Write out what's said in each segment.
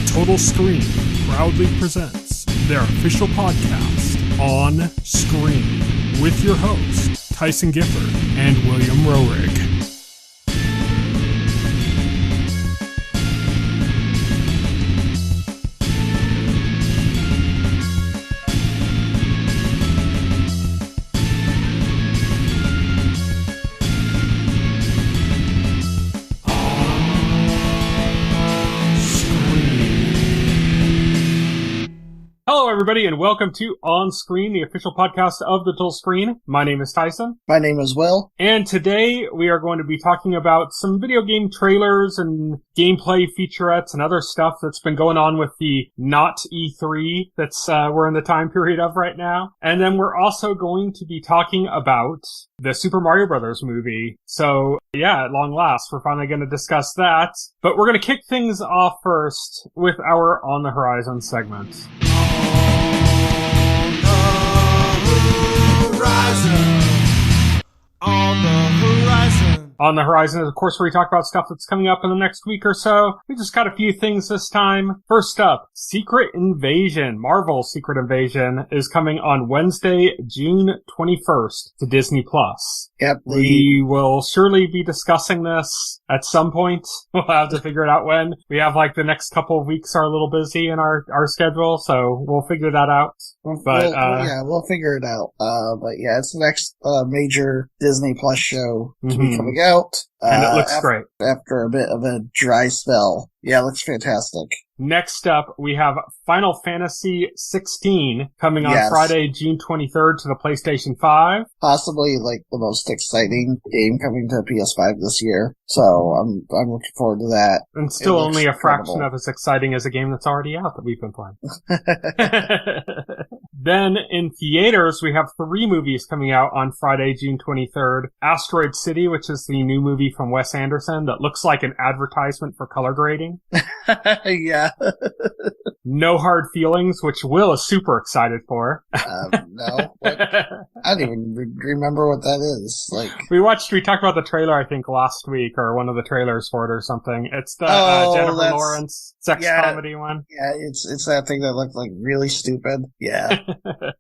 The Total Screen proudly presents their official podcast, OnScreen, with your hosts, Tyson Gifford and William Rohrig. Hello, everybody, and welcome to On Screen, the official podcast of the Total Screen. My name is Tyson. My name is Will. And today we are going to be talking about some video game trailers and gameplay featurettes and other stuff that's been going on with the not E3 that's we're in the time period of right now. And then we're also going to be talking about the Super Mario Brothers movie. So, yeah, at long last, we're finally going to discuss that. But we're going to kick things off first with our On the Horizon segment. On the Horizon is, of course, where we talk about stuff that's coming up in the next week or so. We just got a few things this time. First up, Secret Invasion. Marvel's Secret Invasion is coming on Wednesday, June 21st to Disney+. Yep. We will surely be discussing this at some point. We'll have to figure it out when. We have, the next couple of weeks are a little busy in our schedule, so we'll figure that out. But, we'll figure it out. But yeah, it's the next major Disney Plus show to be coming out. And it looks great. After a bit of a dry spell. Yeah, it looks fantastic. Next up, we have Final Fantasy 16 coming on Friday, June 23rd to the PlayStation 5. Possibly, the most exciting game coming to PS5 this year. So, I'm looking forward to that. And still only a fraction of as exciting as a game that's already out that we've been playing. Then, in theaters, we have 3 movies coming out on Friday, June 23rd. Asteroid City, which is the new movie from Wes Anderson that looks like an advertisement for color grading. Yeah. No Hard Feelings, which Will is super excited for. No. I don't even remember what that is. We talked about the trailer, I think, last week, or one of the trailers for it or something. It's the Jennifer Lawrence sex comedy one. Yeah, it's that thing that looked really stupid. Yeah.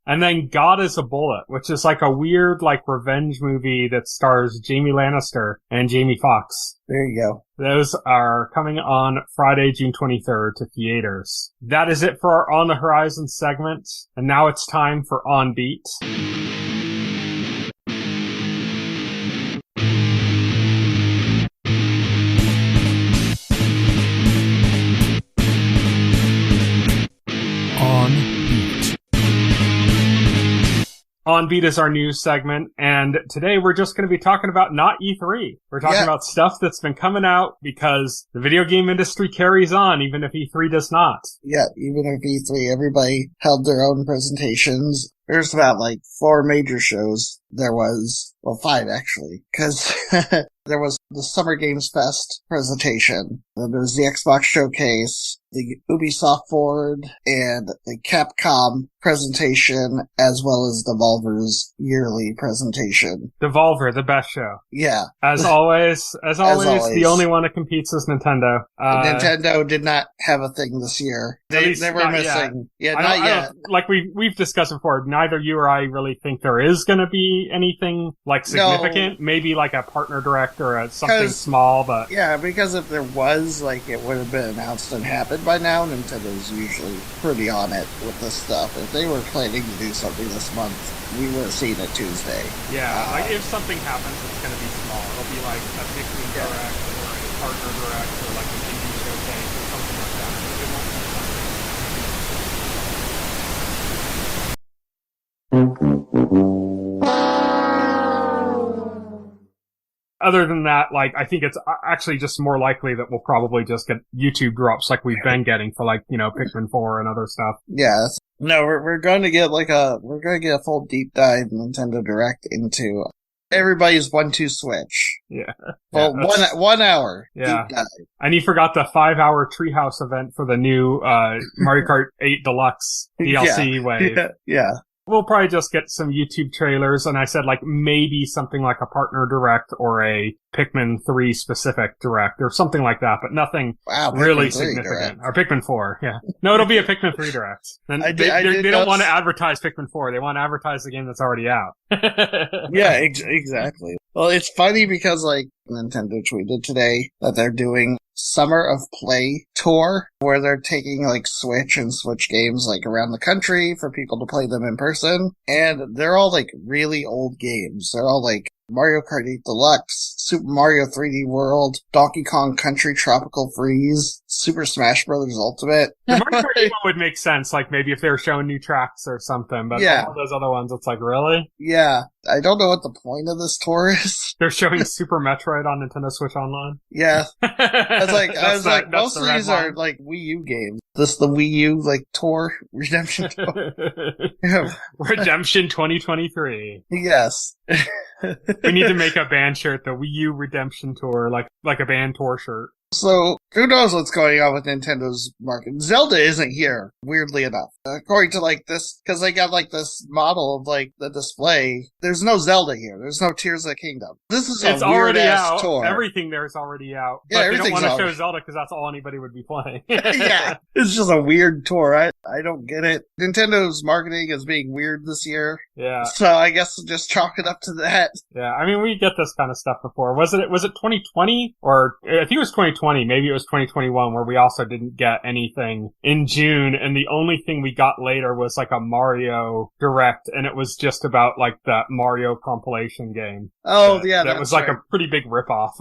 And then God is a Bullet, which is a weird, revenge movie that stars Jamie Lannister and Jamie Foxx. There you go. Those are coming on Friday, June 23rd to theaters. That is it for our On the Horizon segment. And now it's time for On Beat. On Beat is our news segment, and today we're just going to be talking about not E3. We're talking about stuff that's been coming out because the video game industry carries on, even if E3 does not. Yeah, even if E3, everybody held their own presentations. There's about 4 major shows. There was, 5 actually, because there was the Summer Games Fest presentation. Then there's the Xbox Showcase, the Ubisoft Forward, and the Capcom presentation, as well as Devolver's yearly presentation. Devolver, the best show. Yeah. As always, the only one that competes is Nintendo. Nintendo did not have a thing this year. They were missing. Yet. Yeah, not yet. We've discussed before, neither you or I really think there is going to be anything significant. No. Maybe a partner direct or something small, but yeah, because if there was, it would have been announced and happened by now. Nintendo's usually pretty on it with this stuff. If they were planning to do something this month, we would have seen it Tuesday. Yeah, if something happens, it's going to be small. It'll be a Pixie direct or a partner direct or an indie showcase or something like that. It won't be Other than that, I think it's actually just more likely that we'll probably just get YouTube drops like we've been getting for Pikmin 4 and other stuff. Yeah. No, we're going to get a full deep dive Nintendo Direct into everybody's 1-2 switch. Yeah. Well, 1 hour. Yeah. Deep dive. And you forgot the 5-hour Treehouse event for the new Mario Kart 8 Deluxe DLC wave. Yeah. We'll probably just get some YouTube trailers, and I said, like, maybe something like a partner direct or a Pikmin 3 specific direct or something like that, but nothing really significant. Or Pikmin 4, yeah. No, it'll be a Pikmin 3 direct. And they don't want to advertise Pikmin 4. They want to advertise the game that's already out. Yeah, exactly. Well, it's funny because, like, Nintendo tweeted today that they're doing Summer of Play tour, where they're taking, like, Switch and Switch games, like, around the country for people to play them in person. And they're all, like, really old games. They're all, like, Mario Kart 8 Deluxe, Super Mario 3D World, Donkey Kong Country Tropical Freeze, Super Smash Bros. Ultimate. The Mario Kart 8 would make sense, like maybe if they were showing new tracks or something, but all those other ones, it's like, really? Yeah. I don't know what the point of this tour is. They're showing Super Metroid on Nintendo Switch Online? Yeah. I was like, most of these are, like, Wii U games. This the Wii U, like, tour? Redemption tour? Redemption 2023. Yes. We need to make a band shirt, the Wii U Redemption Tour, like a band tour shirt. So, who knows what's going on with Nintendo's market? Zelda isn't here, weirdly enough. According to, like, this, because they got, like, this model of, like, the display, there's no Zelda here. There's no Tears of the Kingdom. This is a weird-ass tour. Everything there is already out. Yeah, but they don't want to show Zelda because that's all anybody would be playing. Yeah. It's just a weird tour. I don't get it. Nintendo's marketing is being weird this year. Yeah. So I guess just chalk it up to that. Yeah, I mean, we get this kind of stuff before. Was it 2020? Or, I think it was 2020. Maybe it was 2021 where we also didn't get anything in June, and the only thing we got later was like a Mario Direct, and it was just about like that Mario compilation game. Oh, yeah, that was like a pretty big ripoff.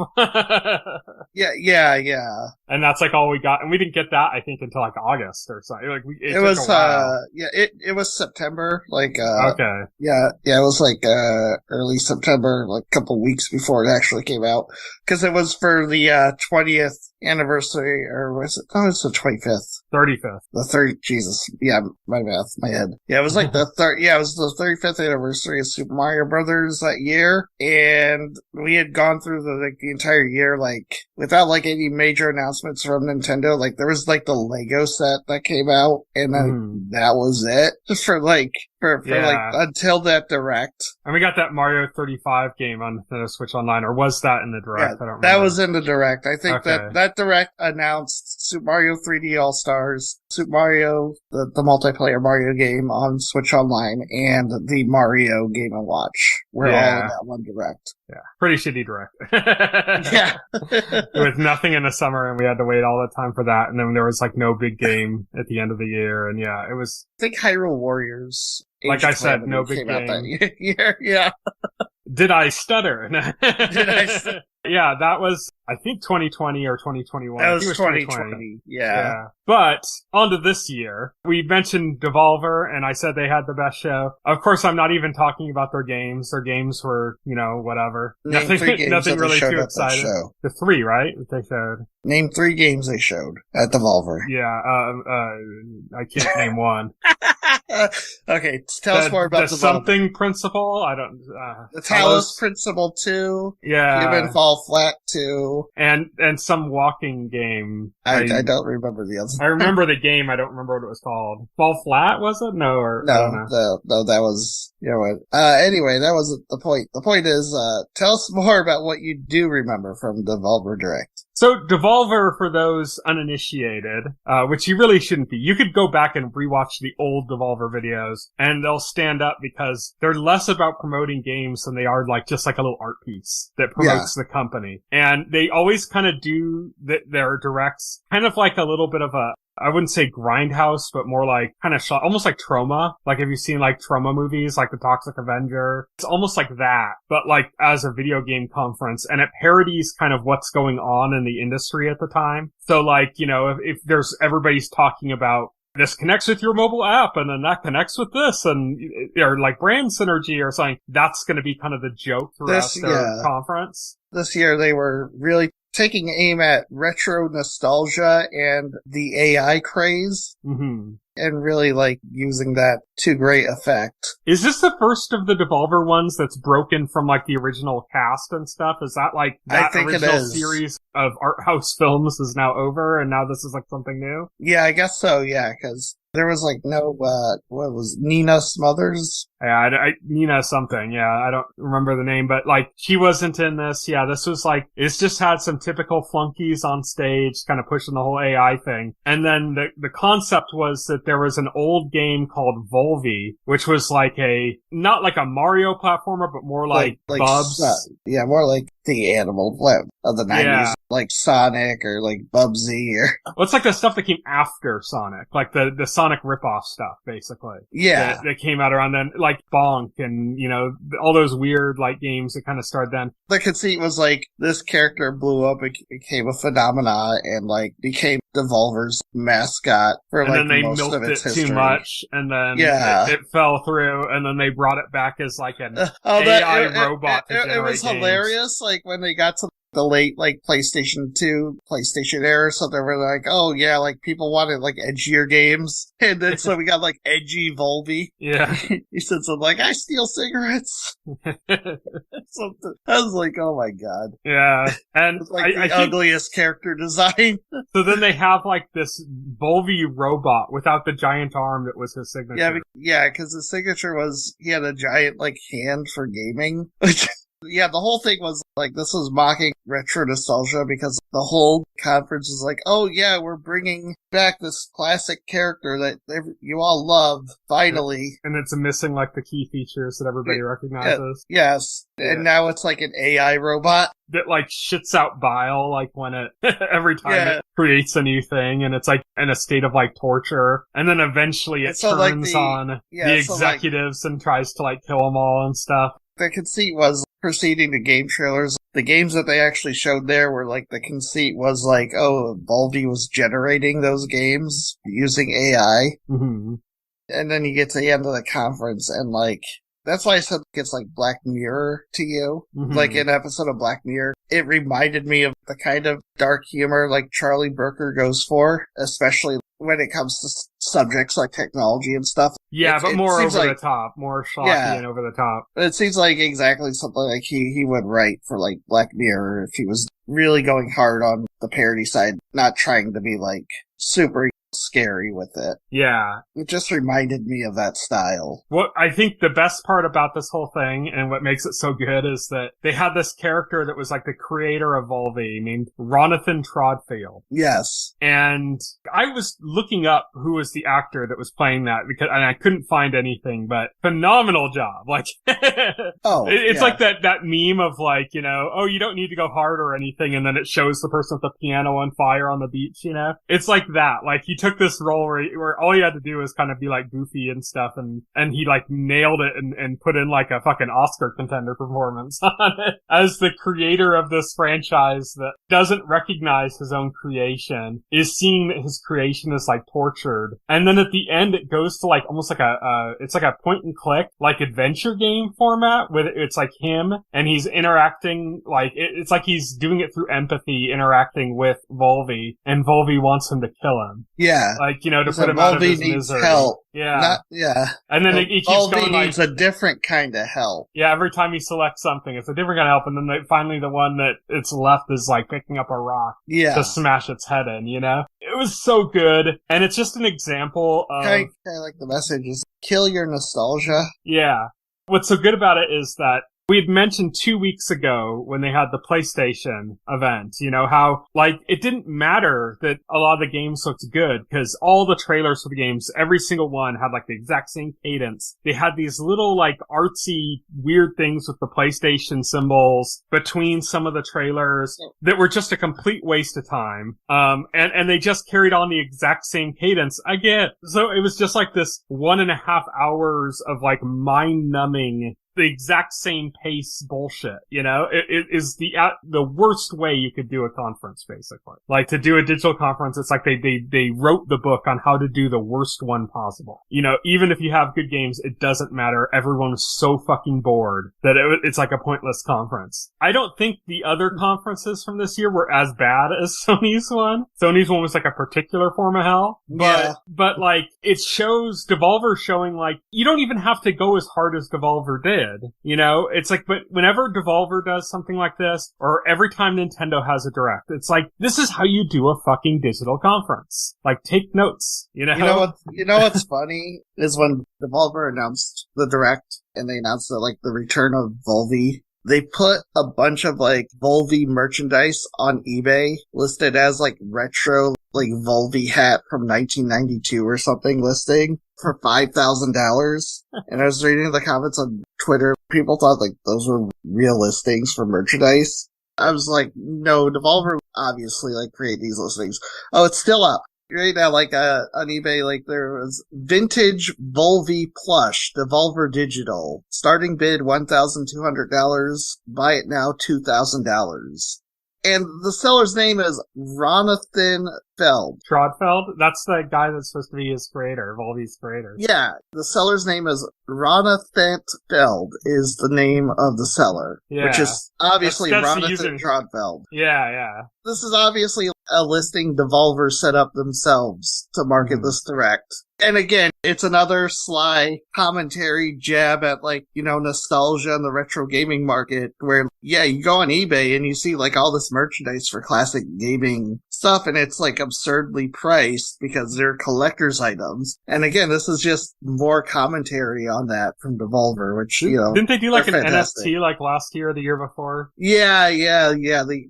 Yeah. And that's like all we got, and we didn't get that I think until like August or something. Like it was took a while. it was September, like okay. Yeah, it was like early September, like a couple weeks before it actually came out, because it was for the 20th anniversary, or was it? Oh, it's the 25th. 35th. The 30th, Jesus. Yeah, my math, my head. Yeah, it was like it was the 35th anniversary of Super Mario Brothers that year, and we had gone through the entire year, like, without, like, any major announcements from Nintendo. Like, there was, like, the Lego set that came out, and then that was it. Just for like, until that Direct. And we got that Mario 35 game on the Switch Online, or was that in the Direct? Yeah, I don't remember. That was in the Direct. I think that Direct announced Super Mario 3D All-Stars, Super Mario, the multiplayer Mario game on Switch Online, and the Mario Game & Watch. We're all in that one Direct. Yeah. Pretty shitty Direct. Yeah. With nothing in the summer, and we had to wait all the time for that, and then there was like no big game at the end of the year, and yeah, it was... I think Hyrule Warriors... Like I said, no big game. Out that year. Yeah. Did I stutter? Did I stutter? Yeah, that was, I think, 2020 or 2021. That was 2020. Yeah. But, on to this year. We mentioned Devolver, and I said they had the best show. Of course, I'm not even talking about their games. Their games were, whatever. Name 3 games nothing that really they showed too at exciting. that show. The 3, right? That they showed. Name 3 games they showed at Devolver. Yeah, I can't name one. Okay, tell us more about the something principle. I don't. The Talos Principle 2. Yeah. Human Fall Flat 2. And some walking game. I don't remember the other. I remember the game. I don't remember what it was called. Fall Flat, was it? No, that was, anyway, that wasn't the point. The point is, tell us more about what you do remember from Devolver Direct. So, Devolver, for those uninitiated, which you really shouldn't be, you could go back and rewatch the old Devolver videos, and they'll stand up because they're less about promoting games than they are just like a little art piece that promotes the company. And they always kind of do their directs kind of like a little bit of a, I wouldn't say grindhouse, but more like kind of almost like Trauma. Like, have you seen like Trauma movies, like the Toxic Avenger? It's almost like that, but like as a video game conference, and it parodies kind of what's going on in the industry at the time. So like, if there's everybody's talking about this connects with your mobile app, and then that connects with this, and or like brand synergy or something, that's going to be kind of the joke throughout their conference. This year they were really taking aim at retro nostalgia and the AI craze. Mm-hmm. And really, like, using that to great effect. Is this the first of the Devolver ones that's broken from, like, the original cast and stuff? Is that, like, that original series of art house films is now over, and now this is, like, something new? Yeah, I guess so, yeah, because There was like no, what was Nina Smothers? Yeah, Nina something. Yeah, I don't remember the name, but like she wasn't in this. Yeah, this was like, it's just had some typical flunkies on stage, kind of pushing the whole AI thing. And then the concept was that there was an old game called Volvy, which was like not like a Mario platformer, but more like Bubs. Yeah, more like the animal of the 90s, Yeah. like Sonic or like Bubsy or... Well, it's like the stuff that came after Sonic, like the Sonic ripoff stuff, basically. Yeah. That came out around then, like Bonk and, all those weird, like, games that kind of started then. The conceit was like, this character blew up, it became a phenomena, and like, became Devolver's mascot for like most of its history. Too much, and then it fell through, and then they brought it back as like an AI robot to generate It was games. Hilarious, like when they got to the late, like, PlayStation 2, PlayStation era, so they were like, oh yeah, like, people wanted, like, edgier games, and then so we got, like, edgy Volvy. Yeah. He said something like, I steal cigarettes. Something. I was like, oh my god. Yeah. And it's like the ugliest character design. So then they have, like, this Volvy robot without the giant arm that was his signature. Yeah, because his signature was, he had a giant, like, hand for gaming, which... Yeah, the whole thing was like, this was mocking retro nostalgia because the whole conference was like, oh yeah, we're bringing back this classic character that you all love, finally. And it's missing like the key features that everybody recognizes. Yes. Yeah. And now it's like an AI robot. That like shits out bile like when it, every time it creates a new thing, and it's like in a state of like torture. And then eventually it turns on the executives and tries to like kill them all and stuff. The conceit was preceding the game trailers. The games that they actually showed there were like, the conceit was like, oh, Volvy was generating those games using AI. Mm-hmm. And then you get to the end of the conference and like, that's why I said it's like Black Mirror to you. Mm-hmm. Like an episode of Black Mirror. It reminded me of the kind of dark humor like Charlie Brooker goes for, especially when it comes to subjects like technology and stuff. Yeah, but more over the top, more schlocky and over the top. It seems like exactly something like he would write for like Black Mirror if he was really going hard on the parody side, not trying to be like super scary with it. Yeah. It just reminded me of that style. What I think the best part about this whole thing and what makes it so good is that they had this character that was like the creator of Volvy named Ronathan Trodfield. Yes. And I was looking up who was the actor that was playing that and I couldn't find anything, but phenomenal job. Like, it's like that meme of like, oh, you don't need to go hard or anything. And then it shows the person with the piano on fire on the beach, It's like that. Like he took this role where all he had to do was kind of be like goofy and stuff, and he like nailed it and put in like a fucking Oscar contender performance on it as the creator of this franchise that doesn't recognize his own creation, is seeing that his creation is like tortured. And then at the end it goes to like almost like it's like a point and click, like adventure game format with it's like him and he's interacting like, it's like he's doing it through empathy, interacting with Volvy, and Volvy wants him to kill him. Yeah. Like, to put him out of his misery. Help. Yeah. And then he keeps going needs a different kind of help. Yeah, every time he selects something, it's a different kind of help, and then finally the one that it's left is like picking up a rock to smash its head in, It was so good, and it's just an example of... I like the message is, kill your nostalgia. Yeah. What's so good about it is that we had mentioned 2 weeks ago when they had the PlayStation event, how, like, it didn't matter that a lot of the games looked good, because all the trailers for the games, every single one had, like, the exact same cadence. They had these little, like, artsy, weird things with the PlayStation symbols between some of the trailers that were just a complete waste of time. And they just carried on the exact same cadence again. So it was just like this 1.5 hours of, like, mind-numbing, the exact same pace bullshit, It is the worst way you could do a conference, basically. Like, to do a digital conference, it's like they wrote the book on how to do the worst one possible. Even if you have good games, it doesn't matter. Everyone was so fucking bored that it's like a pointless conference. I don't think the other conferences from this year were as bad as Sony's one. Sony's one was like a particular form of hell. But like, it shows Devolver showing like, you don't even have to go as hard as Devolver did. did. You know, it's like, but whenever Devolver does something like this, or every time Nintendo has a direct, it's like, this is how you do a fucking digital conference. Like, take notes, you know? You know what's funny is when Devolver announced the direct and they announced that, like, the return of Volvy, they put a bunch of, like, Volvy merchandise on eBay listed as, like, retro, like, Volvy hat from 1992 or something listing for $5,000. And I was reading the comments on Twitter. People thought, like, those were real listings for merchandise. I was like, no, Devolver obviously, like, create these listings. Oh, it's still up. Right now, like, on eBay, like, there was vintage Volvy plush, Devolver Digital. Starting bid $1,200. Buy it now, $2,000. And the seller's name is Ronathan Feld. Trodfeld? That's the guy that's supposed to be his creator, Volvy's creator. Yeah, the seller's name is Ronathan Feld, is the name of the seller. Yeah. Which is obviously that's Ronathan Trodfeld. Yeah. This is obviously a listing Devolver set up themselves to market this direct. And again, it's another sly commentary jab at, like, you know, nostalgia in the retro gaming market where, yeah, you go on eBay and you see, like, all this merchandise for classic gaming stuff and it's, like, absurdly priced because they're collector's items. And again, this is just more commentary on that from Devolver, which, you know. Didn't they do, like, an fantastic. NFT, like, last year or the year before? Yeah.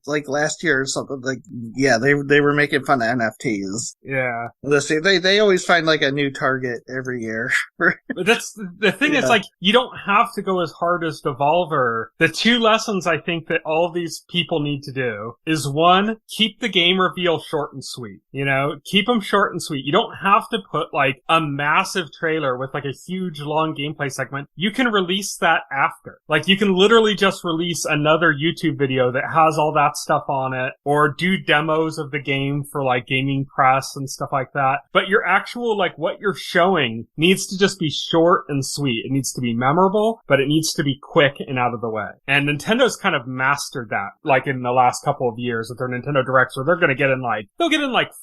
Like, last year or something, like, yeah, they were making fun of NFTs. Yeah. Listen, they always find, like, a new target every year. But that's the thing. It's like, you don't have to go as hard as Devolver. The two lessons I think that all of these people need to do is, one, keep the game reveal short and sweet. You know, keep them short and sweet. You don't have to put, like, a massive trailer with, like, a huge long gameplay segment. You can release that after. Like, you can literally just release another YouTube video that has all that stuff on it, or do demos of the game for, like, gaming press and stuff like that. But your actual, like, what you're showing needs to just be short and sweet. It needs to be memorable, but it needs to be quick and out of the way. And Nintendo's kind of mastered that, like, in the last couple of years with their Nintendo Directs, where they'll get in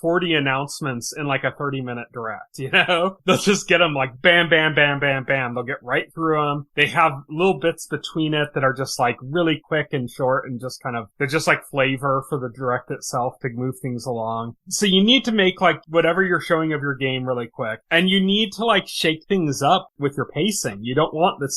40 announcements in, like, a 30-minute Direct, you know? They'll just get them, like, bam, bam, bam, bam, bam. They'll get right through them. They have little bits between it that are just, like, really quick and short and just kind of, they're just, like, flavor for the Direct itself to move things along. So you need to make, like, whatever you're showing of your game really quick. And you need to, like, shake things up with your pacing. You don't want that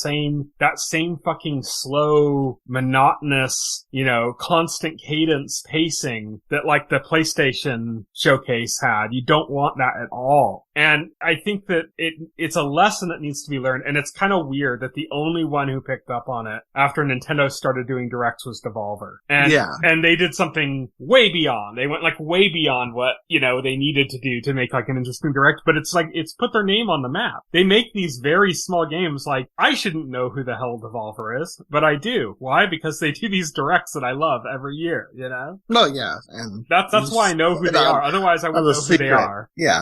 same fucking slow, monotonous, you know, constant cadence pacing that, like, the PlayStation showcase had. You don't want that at all. And I think that it's a lesson that needs to be learned, and it's kind of weird that the only one who picked up on it after Nintendo started doing Directs was Devolver. And they did something way beyond. They went, like, way beyond what, you know, they needed to do to make, like, an interesting Direct, but it's like, it's put their name on the map. They make these very small games. Like, I shouldn't know who the hell Devolver is, but I do. Why? Because they do these Directs that I love every year, you know? No, yeah. And that's why I know who they are. Otherwise, I wouldn't know who they are. Yeah.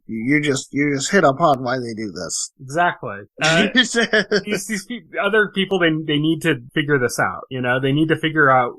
You just hit upon why they do this. Exactly. These other people, they need to figure this out, you know? They need to figure out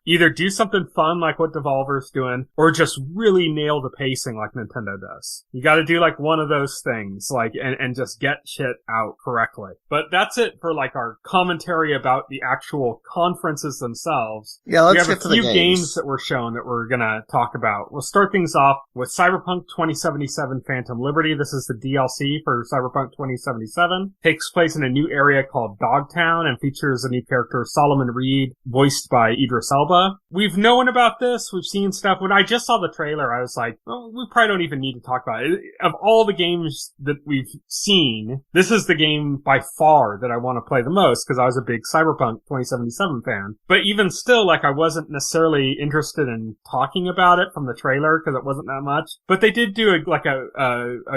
either do something fun like what Devolver's doing, or just really nail the pacing like Nintendo does. You gotta do, like, one of those things, like, and just get shit out correctly. But that's it for, like, our commentary about the actual conferences themselves. Yeah, let's get to the games. We have a few games that were shown that we're gonna talk about. We'll start things off with Cyberpunk 2077 Phantom Liberty. This is the DLC for Cyberpunk 2077. Takes place in a new area called Dogtown and features a new character, Solomon Reed, voiced by Idris Elba. We've known about this. We've seen stuff. When I just saw the trailer, I was like, oh, we probably don't even need to talk about it. Of all the games that we've seen, this is the game by far that I want to play the most, because I was a big Cyberpunk 2077 fan. But even still, like, I wasn't necessarily interested in talking about it from the trailer, because it wasn't that much. But they did do a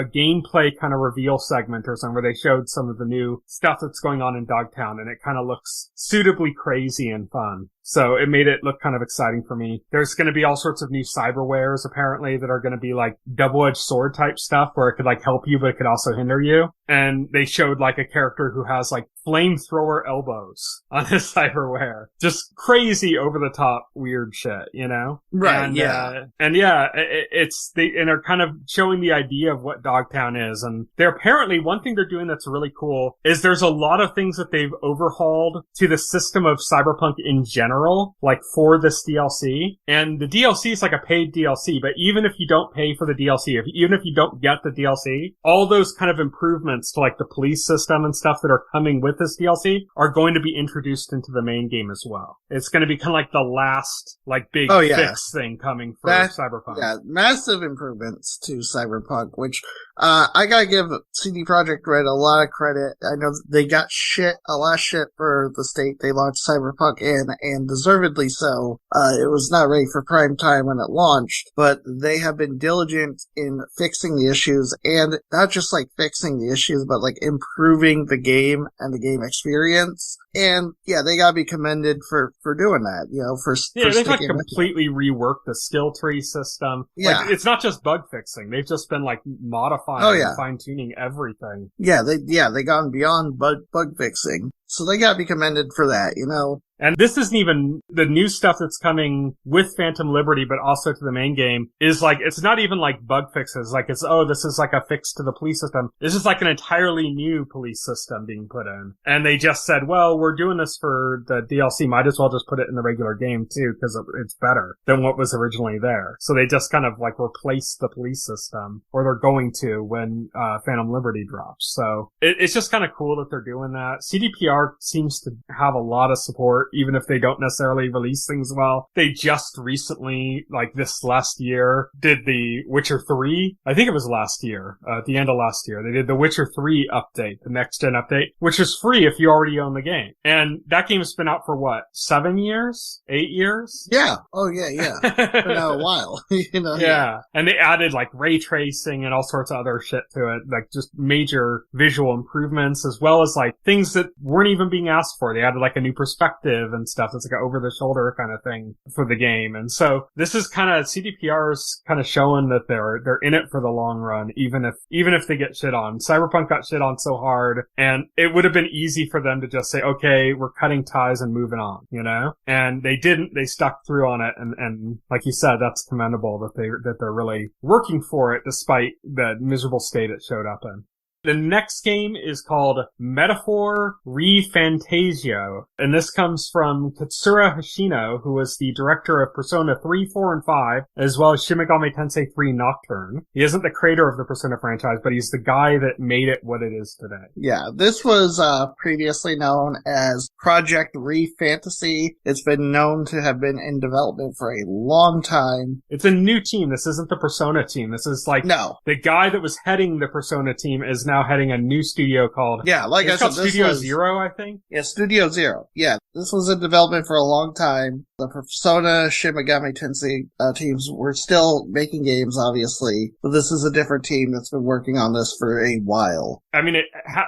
gameplay kind of reveal segment or something where they showed some of the new stuff that's going on in Dogtown, and it kind of looks suitably crazy and fun. So it made it look kind of exciting for me. There's going to be all sorts of new cyberwares apparently that are going to be like double-edged sword type stuff where it could like help you, but it could also hinder you. And they showed like a character who has like flamethrower elbows on his cyberware. Just crazy over the top weird shit, you know? Right, and, yeah. And they're kind of showing the idea of what Dogtown is. And they're apparently, one thing they're doing that's really cool is there's a lot of things that they've overhauled to the system of Cyberpunk in general, like for this DLC. And the DLC is like a paid DLC, but even if you don't pay for the DLC, even if you don't get the DLC, all those kind of improvements to like the police system and stuff that are coming with this DLC are going to be introduced into the main game as well. It's going to be kind of like the last like big fix thing coming for Cyberpunk. Yeah, massive improvements to Cyberpunk, which I gotta give CD Projekt Red a lot of credit. I know they got a lot of shit for the state they launched Cyberpunk in, and deservedly so. It was not ready for prime time when it launched, but they have been diligent in fixing the issues, and not just like fixing the issues, but like improving the game and the game experience. And yeah, they gotta be commended for doing that, you know, they've like completely reworked the skill tree system. Yeah. Like, it's not just bug fixing. They've just been like modifying and fine tuning everything. They gone beyond bug fixing. So they gotta be commended for that, you know. And this isn't even the new stuff that's coming with Phantom Liberty, but also to the main game is like, it's not even like bug fixes. Like this is like a fix to the police system. This is like an entirely new police system being put in. And they just said, well, we're doing this for the DLC. Might as well just put it in the regular game too, because it's better than what was originally there. So they just kind of like replaced the police system, or they're going to when Phantom Liberty drops. So it's just kind of cool that they're doing that. CDPR seems to have a lot of support, even if they don't necessarily release things well. They just recently, like this last year, did the Witcher 3. I think it was last year, at the end of last year. They did the Witcher 3 update, the next gen update, which is free if you already own the game. And that game has been out for what, 7 years? 8 years? Yeah. Oh yeah. For now a while. You know? Yeah. And they added like ray tracing and all sorts of other shit to it, like just major visual improvements, as well as like things that weren't even being asked for. They added like a new perspective and stuff that's like an over-the-shoulder kind of thing for the game. And so this is kind of, CDPR's kind of showing that they're in it for the long run, even if they get shit on. Cyberpunk got shit on so hard, and it would have been easy for them to just say, okay, we're cutting ties and moving on, you know? And they didn't. They stuck through on it, and like you said, that's commendable that they're really working for it despite the miserable state it showed up in. The next game is called Metaphor ReFantazio, and this comes from Katsura Hoshino, who was the director of Persona 3, 4, and 5, as well as Shin Megami Tensei 3 Nocturne. He isn't the creator of the Persona franchise, but he's the guy that made it what it is today. Yeah, this was previously known as Project ReFantazio. It's been known to have been in development for a long time. It's a new team. This isn't the Persona team. This is like the guy that was heading the Persona team is now heading a new studio called Studio Zero, I think. Yeah, Studio Zero. Yeah, this was in development for a long time. The Persona Shin Megami Tensei teams were still making games, obviously, but this is a different team that's been working on this for a while. I mean, it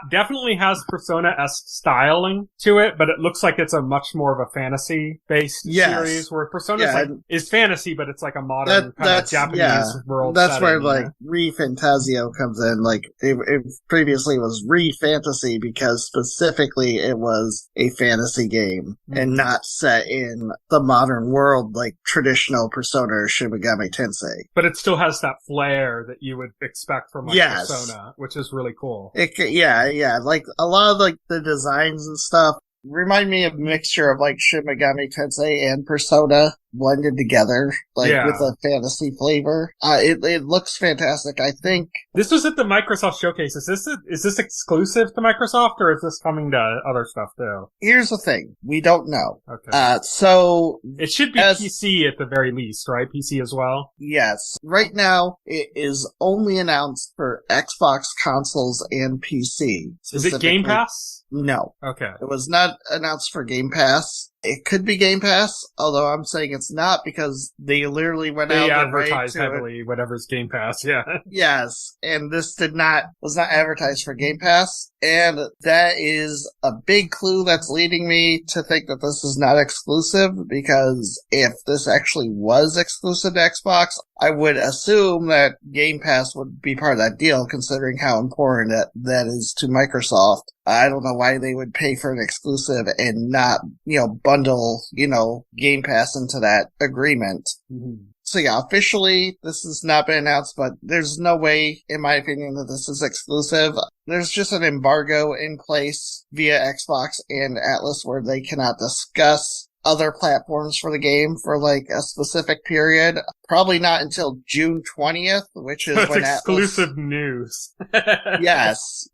definitely has Persona-esque styling to it, but it looks like it's a much more of a fantasy-based series, where Persona is fantasy, but it's like a modern kind of Japanese world. That's setting, where like ReFantazio comes in. Like it previously was ReFantazio because specifically it was a fantasy game and not set in the modern world like traditional Persona or Shin Megami Tensei. But it still has that flair that you would expect from like Persona, which is really cool. Like a lot of like the designs and stuff remind me of a mixture of like Shin Megami Tensei and Persona blended together, like with a fantasy flavor. It looks fantastic. I think this was at the Microsoft Showcase. Is this exclusive to Microsoft, or is this coming to other stuff too? Here's the thing: we don't know. Okay. So it should be PC at the very least, right? PC as well. Yes. Right now, it is only announced for Xbox consoles and PC. Is it Game Pass? No. Okay. It was not announced for Game Pass. it could be Game Pass, although I'm saying it's not because they literally went out. They advertise heavily whatever's Game Pass, yeah. Yes, and this was not advertised for Game Pass, and that is a big clue that's leading me to think that this is not exclusive, because if this actually was exclusive to Xbox, I would assume that Game Pass would be part of that deal, considering how important that is to Microsoft. I don't know why they would pay for an exclusive and not, bundle, Game Pass into that agreement. Mm-hmm. So yeah, officially, this has not been announced, but there's no way, in my opinion, that this is exclusive. There's just an embargo in place via Xbox and Atlas where they cannot discuss other platforms for the game for like a specific period. Probably not until June 20th, which is when exclusive news. Yes.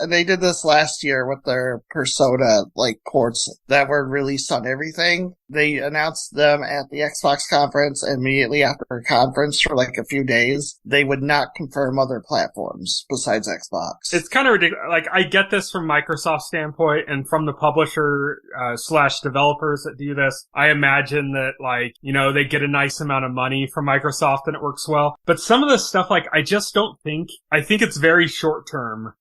And they did this last year with their Persona, ports that were released on everything. They announced them at the Xbox conference, and immediately after a conference for a few days, they would not confirm other platforms besides Xbox. It's kind of ridiculous. I get this from Microsoft's standpoint and from the publisher / developers that do this. I imagine that they get a nice amount of money from Microsoft and it works well. But some of this stuff, I just don't think, I think it's very short term,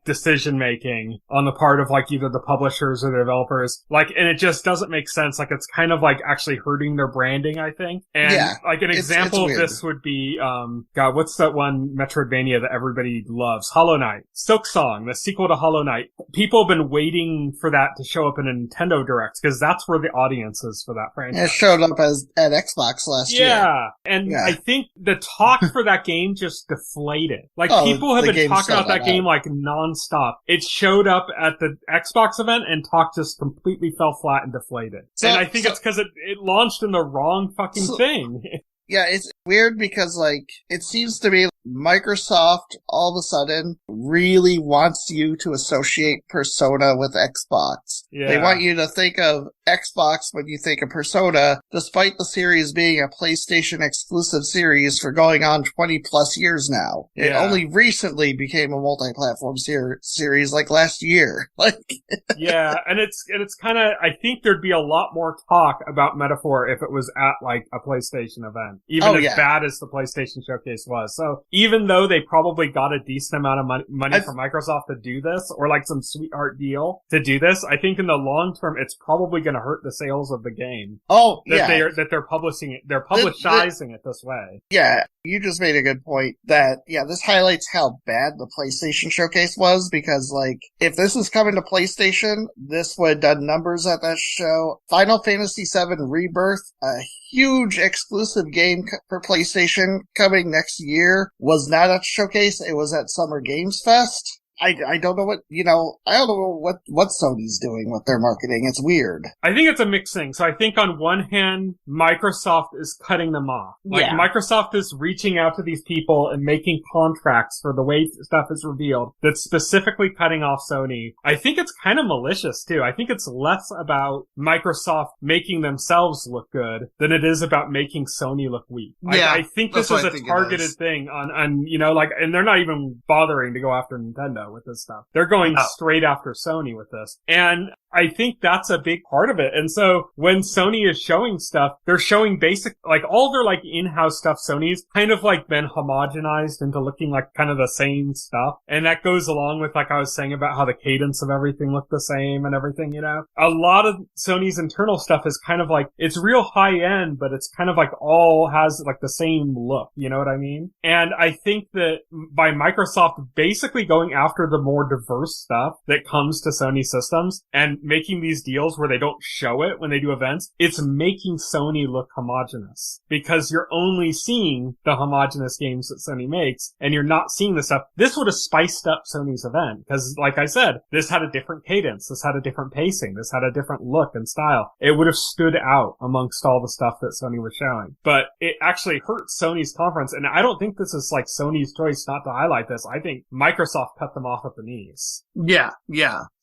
decision making on the part of either the publishers or the developers. And it just doesn't make sense. It's kind of actually hurting their branding, I think. And an example of this would be, God, what's that one Metroidvania that everybody loves? Hollow Knight. Silksong, the sequel to Hollow Knight. People have been waiting for that to show up in a Nintendo Direct because that's where the audience is for that franchise. It showed up at Xbox last year. Yeah. And I think the talk for that game just deflated. People have been talking about that game nonstop. It showed up at the Xbox event and talk just completely fell flat and deflated. And I think it's because it launched in the wrong fucking thing. Yeah, it's weird because, it seems to me Microsoft all of a sudden really wants you to associate Persona with Xbox. Yeah. They want you to think of Xbox when you think of Persona, despite the series being a PlayStation exclusive series for going on 20 plus years now. Yeah. It only recently became a multi-platform series last year. Yeah, and it's kind of, I think there'd be a lot more talk about Metaphor if it was at a PlayStation event, even as bad as the PlayStation Showcase was. So even though they probably got a decent amount of money from Microsoft to do this, or some sweetheart deal to do this, I think in the long term, it's probably going to hurt the sales of the game. Oh, that they're publishing it, they're publicizing it this way. Yeah, you just made a good point that, this highlights how bad the PlayStation Showcase was, because, if this is coming to PlayStation, this would have done numbers at that show. Final Fantasy VII Rebirth, a huge exclusive game for PlayStation coming next year, was not at Showcase, it was at Summer Games Fest. I don't know I don't know what Sony's doing with their marketing. It's weird. I think it's a mixed thing. So I think on one hand, Microsoft is cutting them off. Microsoft is reaching out to these people and making contracts for the way stuff is revealed that's specifically cutting off Sony. I think it's kind of malicious too. I think it's less about Microsoft making themselves look good than it is about making Sony look weak. Yeah, I think this is a targeted thing on, and they're not even bothering to go after Nintendo with this stuff. They're going straight after Sony with this. And I think that's a big part of it. And so when Sony is showing stuff, they're showing basic, all their in-house stuff, Sony's kind of been homogenized into looking kind of the same stuff. And that goes along with I was saying about how the cadence of everything looked the same and everything, A lot of Sony's internal stuff is kind of it's real high end, but it's kind of all has the same look. You know what I mean? And I think that by Microsoft basically going after the more diverse stuff that comes to Sony systems and making these deals where they don't show it when they do events, it's making Sony look homogenous because you're only seeing the homogenous games that Sony makes and you're not seeing the stuff. This would have spiced up Sony's event because, like I said, this had a different cadence, this had a different pacing, this had a different look and style. It would have stood out amongst all the stuff that Sony was showing. But it actually hurt Sony's conference, and I don't think this is Sony's choice not to highlight this. I think Microsoft cut them off at the knees. Yeah.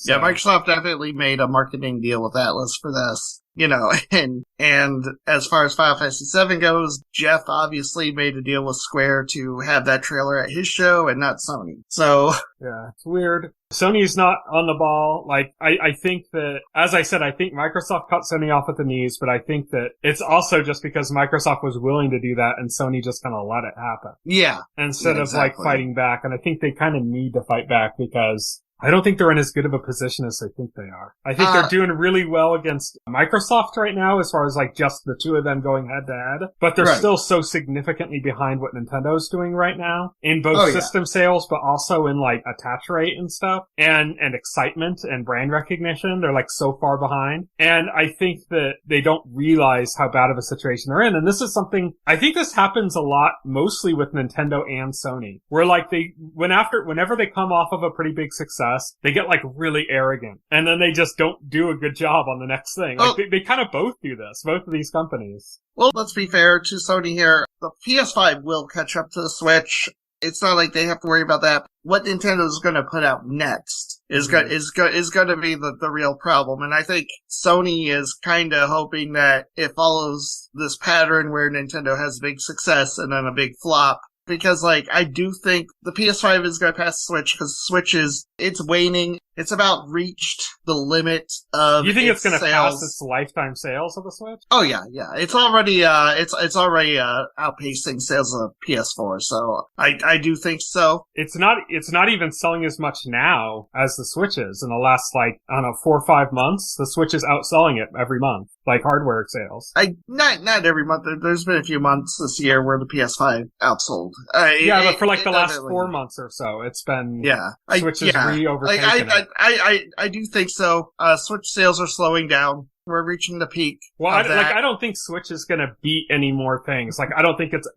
Microsoft definitely made a marketing deal with Atlas for this. and as far as Final Fantasy VII goes, Jeff obviously made a deal with Square to have that trailer at his show and not Sony. So yeah, it's weird. Sony's not on the ball. Like, I think that, as I said, I think Microsoft cut Sony off at the knees, but I think that it's also just because Microsoft was willing to do that and Sony just kind of let it happen. Yeah. Instead of like fighting back. And I think they kind of need to fight back because I don't think they're in as good of a position as they think they are. I think they're doing really well against Microsoft right now as far as like just the two of them going head to head, but they're still so significantly behind what Nintendo's doing right now in both system sales, but also in like attach rate and stuff and excitement and brand recognition. They're like so far behind. And I think that they don't realize how bad of a situation they're in. And this is something, I think this happens a lot mostly with Nintendo and Sony, where like whenever they come off of a pretty big success, they get like really arrogant and then they just don't do a good job on the next thing. Like they kind of both do this, both of these companies. Well, let's be fair to Sony here. The PS5 will catch up to the Switch. It's not like they have to worry about that. What Nintendo's going to put out next is going to be the real problem. And I think Sony is kind of hoping that it follows this pattern where Nintendo has big success and then a big flop. Because, like, I do think the PS5 is going to pass the Switch because the Switch it's waning. It's about reached the limit of You think it's going to pass its lifetime sales of the Switch? Oh, yeah. It's already, it's already, outpacing sales of PS4. So I do think so. It's not even selling as much now as the Switch is. In the last, like, I don't know, 4 or 5 months, the Switch is outselling it every month. Like hardware sales. Not every month. There's been a few months this year where the PS5 outsold. But for like the last 4 months or so, it's been Switch is re-overtaken it. I do think so. Switch sales are slowing down. We're reaching the peak. Well, I don't think Switch is gonna beat any more things. Like, I don't think it's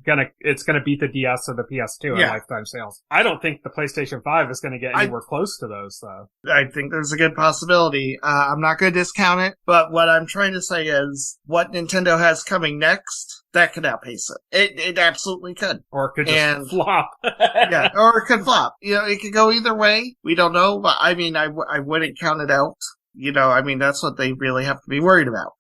gonna beat the DS or the PS2 in lifetime sales. I don't think the PlayStation 5 is gonna get anywhere close to those, though. I think there's a good possibility. I'm not gonna discount it, but what I'm trying to say is what Nintendo has coming next, that could outpace it. It absolutely could. Or it could just flop. Or it could flop. It could go either way. We don't know, but I mean, I wouldn't count it out. That's what they really have to be worried about,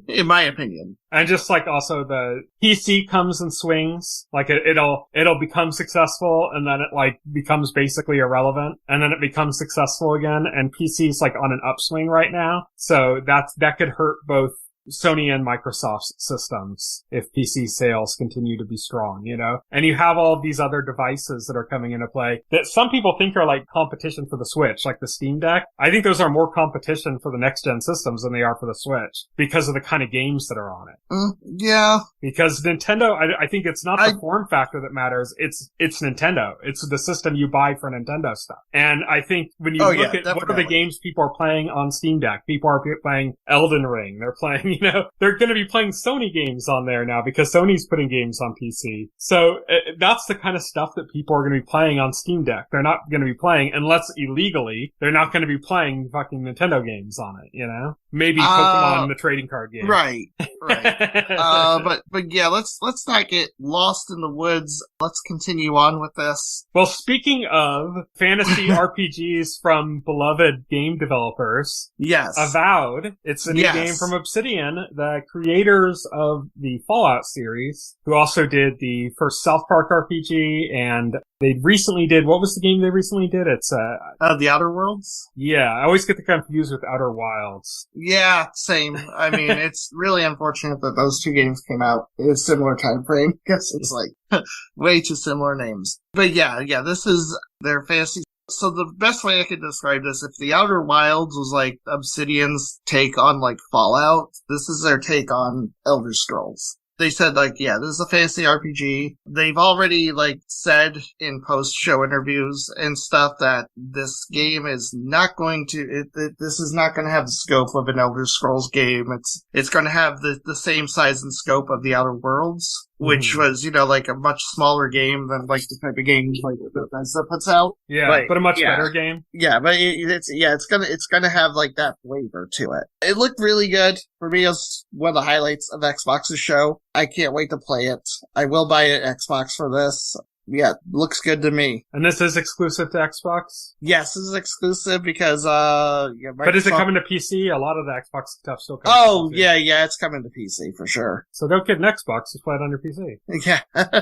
in my opinion. And just like also the PC comes and swings, like it'll become successful and then it like becomes basically irrelevant and then it becomes successful again and PC's like on an upswing right now. So that could hurt both Sony and Microsoft's systems if PC sales continue to be strong, And you have all of these other devices that are coming into play that some people think are like competition for the Switch, like the Steam Deck. I think those are more competition for the next gen systems than they are for the Switch because of the kind of games that are on it. Yeah. Because Nintendo, I think it's not the form factor that matters. It's Nintendo. It's the system you buy for Nintendo stuff. And I think when you look at what are the games people are playing on Steam Deck, people are playing Elden Ring. They're playing they're going to be playing Sony games on there now because Sony's putting games on PC. So that's the kind of stuff that people are going to be playing on Steam Deck. They're not going to be playing, unless illegally, they're not going to be playing fucking Nintendo games on it, Maybe Pokemon, the trading card game. Right. But yeah, let's not get lost in the woods. Let's continue on with this. Well, speaking of fantasy RPGs from beloved game developers. Yes. Avowed. It's a new game from Obsidian, the creators of the Fallout series, who also did the first South Park RPG, and they recently did, what was the game they recently did? It's, The Outer Worlds? Yeah, I always get the confused with Outer Wilds. Yeah, same. I mean, it's really unfortunate that those two games came out in a similar time frame, because it's like, way too similar names. But yeah, this is their fantasy. So the best way I could describe this, if the Outer Wilds was like Obsidian's take on like Fallout, this is their take on Elder Scrolls. They said like, this is a fantasy RPG. They've already like said in post-show interviews and stuff that this game is not going to, this is not going to have the scope of an Elder Scrolls game. It's going to have the same size and scope of the Outer Worlds, which was, like a much smaller game than like the type of games like Bethesda puts out. Yeah, but a much better game. Yeah, but it's gonna have like that flavor to it. It looked really good. For me, it was one of the highlights of Xbox's show. I can't wait to play it. I will buy an Xbox for this. Yeah, looks good to me. And this is exclusive to Xbox? Yes, this is exclusive because, Microsoft... But is it coming to PC? A lot of the Xbox stuff still comes to PC. Oh, yeah, it's coming to PC for sure. So don't get an Xbox, just play it on your PC. Yeah.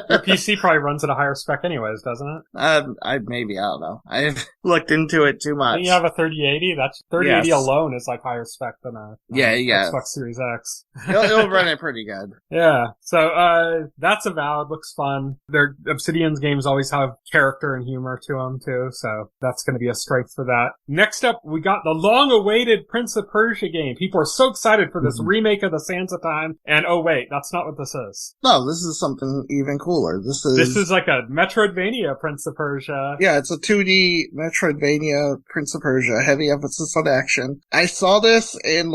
Your PC probably runs at a higher spec anyways, doesn't it? I don't know. I've looked into it too much. Don't you have a 3080? That's 3080 Yes. alone is like higher spec than a Xbox Series X. It'll run it pretty good. Yeah. So, that's Avowed. Looks fun. Obsidian's games always have character and humor to them too, so that's going to be a strength for that. Next up, we got the long-awaited Prince of Persia game. People are so excited for this remake of the Sands of Time, and oh wait, that's not what this is. No, this is something even cooler. This is like a Metroidvania Prince of Persia. Yeah, it's a 2D Metroidvania Prince of Persia, heavy emphasis on action. I saw this and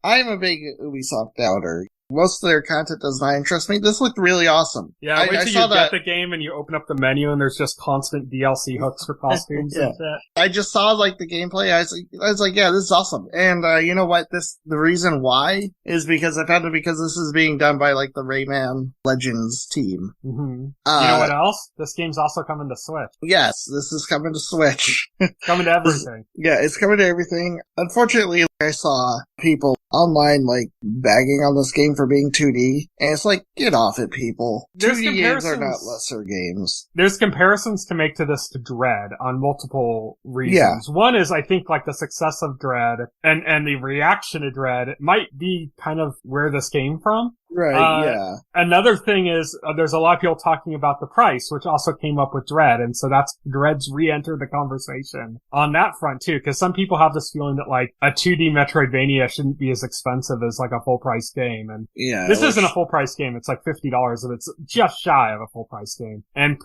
I'm a big Ubisoft doubter. Most of their content does not interest me. This looked really awesome. Yeah, wait till you get the game and you open up the menu and there's just constant DLC hooks for costumes and shit. I just saw the gameplay. I was like, yeah, this is awesome. And you know what? The reason why is because I found it because this is being done by the Rayman Legends team. Mm-hmm. You know what else? This game's also coming to Switch. Yes, this is coming to Switch. Coming to everything. Yeah, it's coming to everything. Unfortunately, I saw people online bagging on this game for being 2D, and it's get off it, people. 2D games are not lesser games. There's comparisons to make to this to Dread on multiple reasons. Yeah. One is I think the success of Dread and the reaction to Dread might be kind of where this came from. Right, yeah. Another thing is, there's a lot of people talking about the price, which also came up with Dread, and so that's Dread's re-entered the conversation on that front too, because some people have this feeling that a 2D Metroidvania shouldn't be as expensive as a full-price game, and this isn't a full-price game, it's $50, and it's just shy of a full-price game, and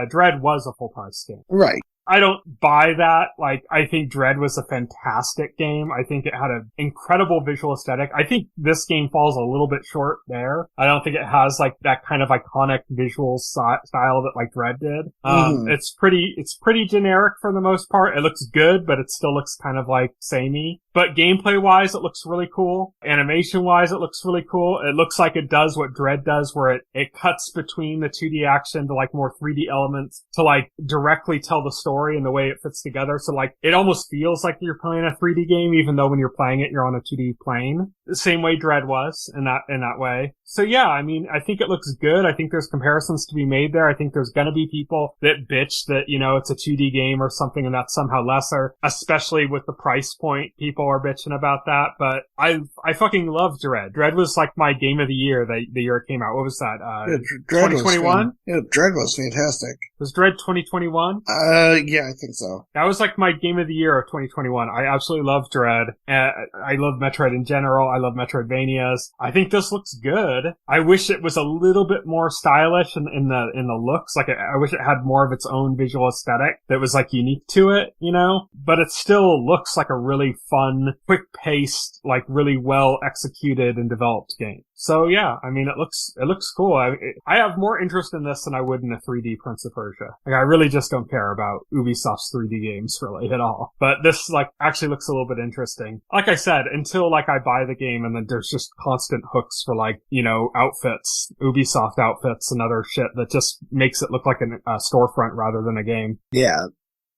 Dread was a full-price game. Right. I don't buy that. I think Dread was a fantastic game. I think it had an incredible visual aesthetic. I think this game falls a little bit short there. I don't think it has that kind of iconic visual style that Dread did. It's pretty generic for the most part. It looks good, but it still looks kind of samey. But gameplay-wise, it looks really cool. Animation-wise, it looks really cool. It looks like it does what Dread does, where it cuts between the 2D action to more 3D elements to directly tell the story and the way it fits together. So it almost feels like you're playing a 3D game, even though when you're playing it, you're on a 2D plane. The same way Dread was in that way. So yeah, I think it looks good. I think there's comparisons to be made there. I think there's gonna be people that bitch that, it's a 2D game or something and that's somehow lesser, especially with the price point. People are bitching about that, but I fucking love Dread. Dread was my game of the year, the year it came out. What was that? 2021? Yeah, Dread was fantastic. Was Dread 2021? Yeah, I think so. That was my game of the year of 2021. I absolutely love Dread. I love Metroid in general. I love Metroidvanias. I think this looks good. I wish it was a little bit more stylish in the looks. I wish it had more of its own visual aesthetic that was unique to it, But it still looks like a really fun, quick-paced, really well executed and developed game. So yeah, it looks cool. I have more interest in this than I would in a 3D Prince of Persia. I really just don't care about Ubisoft's 3D games really at all. But this actually looks a little bit interesting. Like I said, until I buy the game and then there's just constant hooks for outfits, Ubisoft outfits and other shit that just makes it look like a storefront rather than a game. Yeah.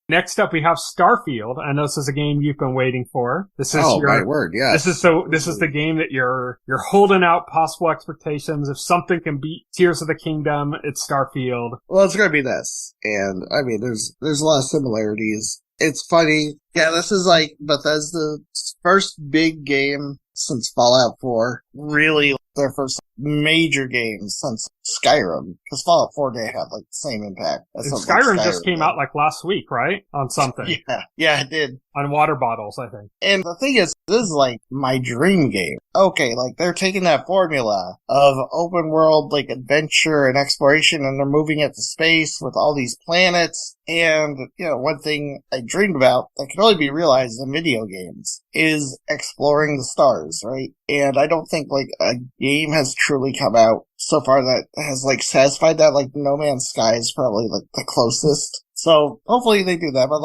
Next up, we have Starfield. I know this is a game you've been waiting for. This is my word, yes. This is the game that you're holding out possible expectations. If something can beat Tears of the Kingdom, it's Starfield. Well, it's gonna be this. And, there's a lot of similarities. It's funny. Yeah, this is Bethesda's first big game since Fallout 4. Really, their first major game since Skyrim. Because Fallout 4 didn't have the same impact. Skyrim just came out last week, right? On something. Yeah, it did. On water bottles, I think. And the thing is, this is my dream game. Okay, they're taking that formula of open world, adventure and exploration, and they're moving it to space with all these planets. And, one thing I dreamed about that can only be realized in video games is exploring the stars, right? And I don't think, a game has truly come out so far that has, satisfied that. No Man's Sky is probably, the closest. So, hopefully they do that, but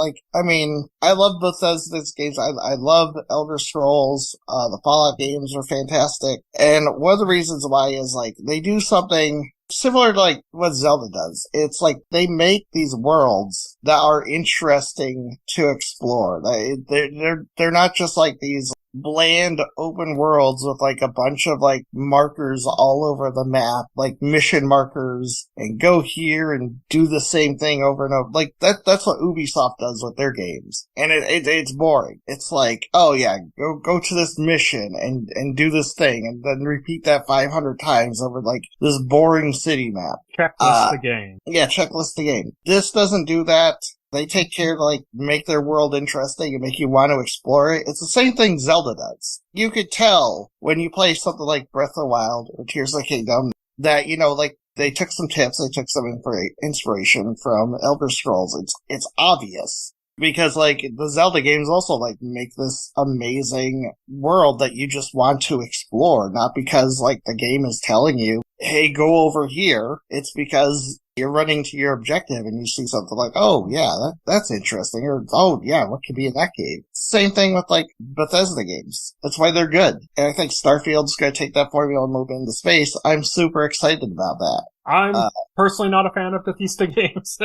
I love Bethesda's games. I love Elder Scrolls. The Fallout games are fantastic. And one of the reasons why is, they do something similar to like what Zelda does. It's like they make these worlds that are interesting to explore. They're not just like these bland open worlds with like a bunch of like markers all over the map, like mission markers, and go here and do the same thing over and over. Like that's what Ubisoft does with their games. And it's boring. It's like, oh yeah, go to this mission and do this thing and then repeat that 500 times over like this boring city map. Checklist the game. Yeah, checklist the game. This doesn't do that. They take care to like make their world interesting and make you want to explore it. It's the same thing Zelda does. You could tell when you play something like Breath of the Wild or Tears of the Kingdom that, you know, like they took some tips, they took some inspiration from Elder Scrolls. It's obvious. Because, like, the Zelda games also, like, make this amazing world that you just want to explore. Not because, like, the game is telling you, hey, go over here. It's because you're running to your objective and you see something like, oh, yeah, that's interesting. Or, oh, yeah, what could be in that game? Same thing with, like, Bethesda games. That's why they're good. And I think Starfield's going to take that formula and move into space. I'm super excited about that. I'm personally not a fan of Bethesda games.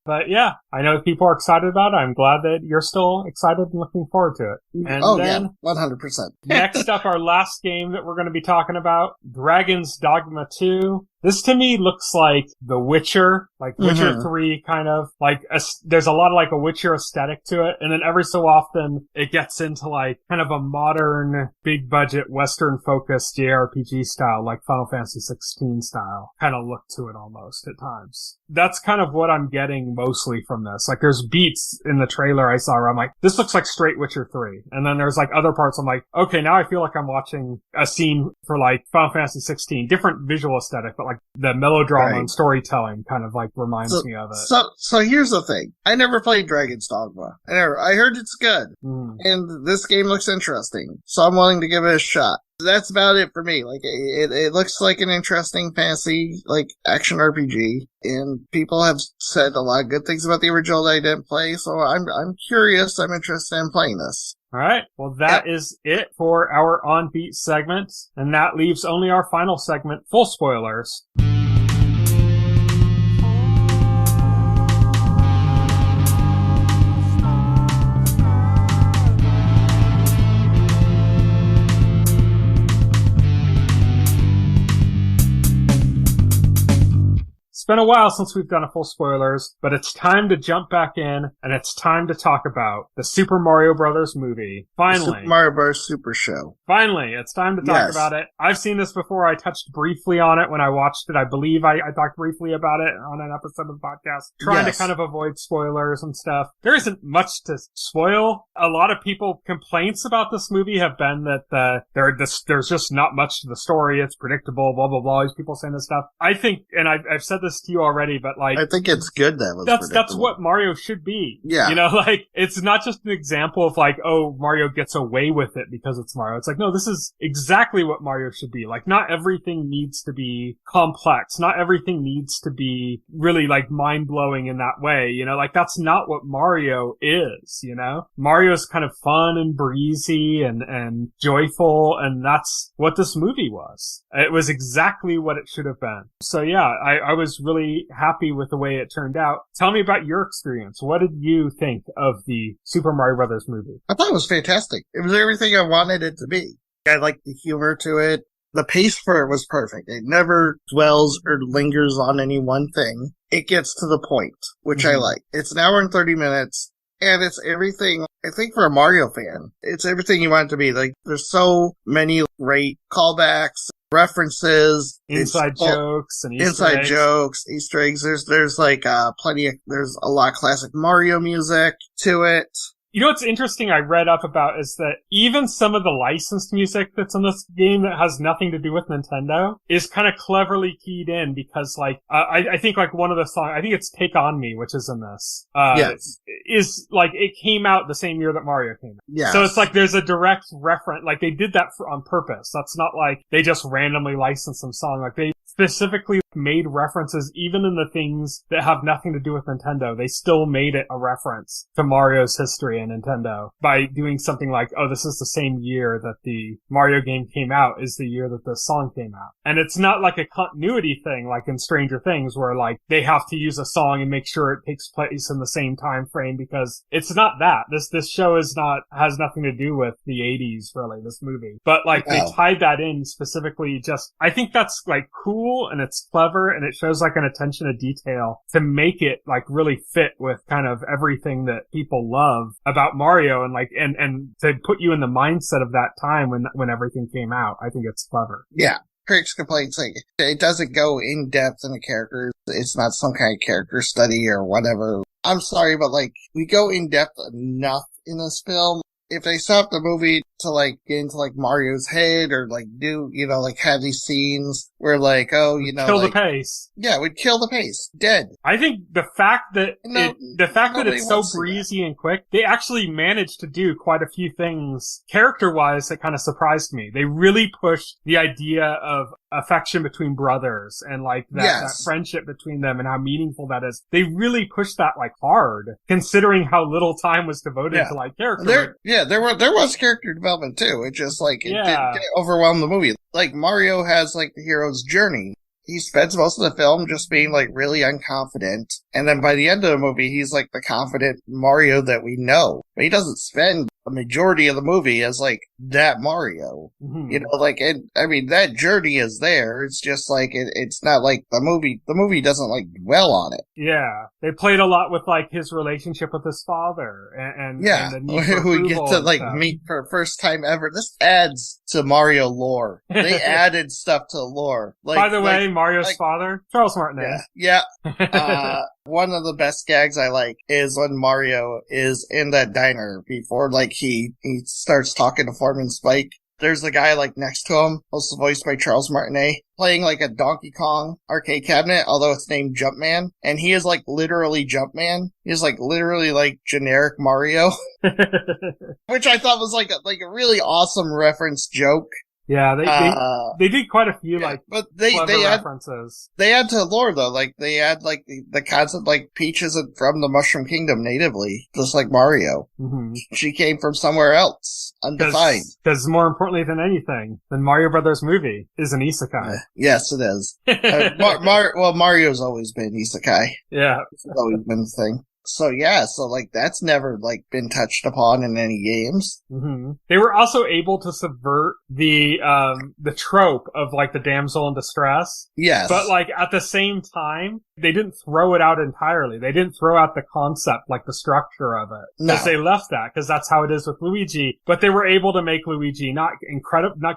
But yeah, I know people are excited about it. I'm glad that you're still excited and looking forward to it. And yeah, 100%. Next up, our last game that we're going to be talking about, Dragon's Dogma 2. This to me looks like The Witcher, like Witcher 3 kind of, like, there's a lot of like a Witcher aesthetic to it. And then every so often it gets into like kind of a modern, big budget, Western focused JRPG style, like Final Fantasy 16 style kind of look to it almost at times. That's kind of what I'm getting mostly from this. Like there's beats in the trailer I saw where I'm like, this looks like straight Witcher 3. And then there's like other parts I'm like, okay, now I feel like I'm watching a scene for like Final Fantasy 16, different visual aesthetic, but like the melodrama and storytelling kind of like reminds me of it. So here's the thing. I never played Dragon's Dogma. I heard it's good. And this game looks interesting. So I'm willing to give it a shot. That's about it for me. Like, it looks like an interesting fantasy, like, action RPG, and people have said a lot of good things about the original that I didn't play, so I'm curious, I'm interested in playing this. Alright, well that is it for our On Beat segment, and that leaves only our final segment, full spoilers. It's been a while since we've done a full spoilers, but it's time to jump back in, and it's time to talk about the Super Mario Brothers movie. Finally. The Super Mario Bros. Super Show. Finally, it's time to talk about it. I've seen this before. I touched briefly on it when I watched it. I believe I talked briefly about it on an episode of the podcast, trying to kind of avoid spoilers and stuff. There isn't much to spoil. A lot of people complaints about this movie have been that there's just not much to the story. It's predictable, blah, blah, blah. These people saying this stuff. I think, and I've said this to you already, but like, I think it's good that was that's what Mario should be. Yeah. You know, like, it's not just an example of like, oh, Mario gets away with it because it's Mario. It's like, no, this is exactly what Mario should be. Like, not everything needs to be complex. Not everything needs to be really like mind-blowing in that way. You know, like, that's not what Mario is, you know? Mario's kind of fun and breezy and joyful, and that's what this movie was. It was exactly what it should have been. So yeah, I was really happy with the way it turned out. Tell me about your experience. What did you think of the Super Mario Brothers movie? I thought it was fantastic. It was everything I wanted it to be. I liked the humor to it. The pace for it was perfect. It never dwells or lingers on any one thing. It gets to the point, which I like. It's an hour and 30 minutes, and it's everything, I think for a Mario fan, it's everything you want it to be. Like, there's so many great callbacks, references, inside jokes and Easter eggs. There's like there's a lot of classic Mario music to it. You know what's interesting I read up about is that even some of the licensed music that's in this game that has nothing to do with Nintendo is kind of cleverly keyed in because, like, I think, like, one of the songs, I think it's Take On Me, which is in this, is, like, it came out the same year that Mario came out. Yes. So it's like there's a direct reference, like, they did that on purpose. That's not like they just randomly licensed some song. Like, they specifically made references even in the things that have nothing to do with Nintendo. They still made it a reference to Mario's history in Nintendo by doing something like, oh, this is the same year that the Mario game came out is the year that the song came out. And it's not like a continuity thing like in Stranger Things where like they have to use a song and make sure it takes place in the same time frame, because it's not that. This show has nothing to do with the 80s, really, this movie. But like they tied that in specifically I think that's like cool and it's clever and it shows like an attention to detail to make it like really fit with kind of everything that people love about Mario and like, and to put you in the mindset of that time when everything came out. I think it's clever. Yeah. Critics complaints like it doesn't go in depth in the characters. It's not some kind of character study or whatever. I'm sorry, but like we go in depth enough in this film. If they stop the movie to like get into like Mario's head or like do, you know, like have these scenes where like, oh, you know, kill like, the pace. Yeah, we'd kill the pace. Dead. I think the fact that it's so breezy and quick, they actually managed to do quite a few things character-wise that kind of surprised me. They really pushed the idea of affection between brothers and like that friendship between them and how meaningful that is. They really pushed that like hard, considering how little time was devoted to like character. There was character development too. It just like it didn't overwhelm the movie. Like Mario has like the hero's journey. He spends most of the film just being like really unconfident. And then by the end of the movie, he's like the confident Mario that we know. But he doesn't spend a majority of the movie as like that Mario. Mm-hmm. You know, like, I mean, that journey is there. It's just like, it's not like the movie doesn't like dwell on it. Yeah. They played a lot with like his relationship with his father and the need for we get to like meet for the first time ever. This adds to Mario lore. They added stuff to lore. Like, by the way, Mario's father, Charles Martinet. Yeah. One of the best gags I like is when Mario is in that diner before like he starts talking to Foreman Spike. There's a guy like next to him, also voiced by Charles Martinet, playing like a Donkey Kong arcade cabinet, although it's named Jumpman. And he is like literally Jumpman. He's like literally like generic Mario. Which I thought was like a really awesome reference joke. Yeah, they did quite a few but they add references. They add to lore though, like they add like the concept like Peach isn't from the Mushroom Kingdom natively, just like Mario. Mm-hmm. She came from somewhere else, undefined. Because more importantly than anything, the Mario Brothers movie is an isekai. Yes, it is. Mario's always been isekai. Yeah, it's always been the thing. So like that's never like been touched upon in any games. Mm-hmm. They were also able to subvert the trope of like the damsel in distress. Yes. But like at the same time, they didn't throw it out entirely. They didn't throw out the concept, like the structure of it. No. Because they left that, because that's how it is with Luigi. But they were able to make Luigi not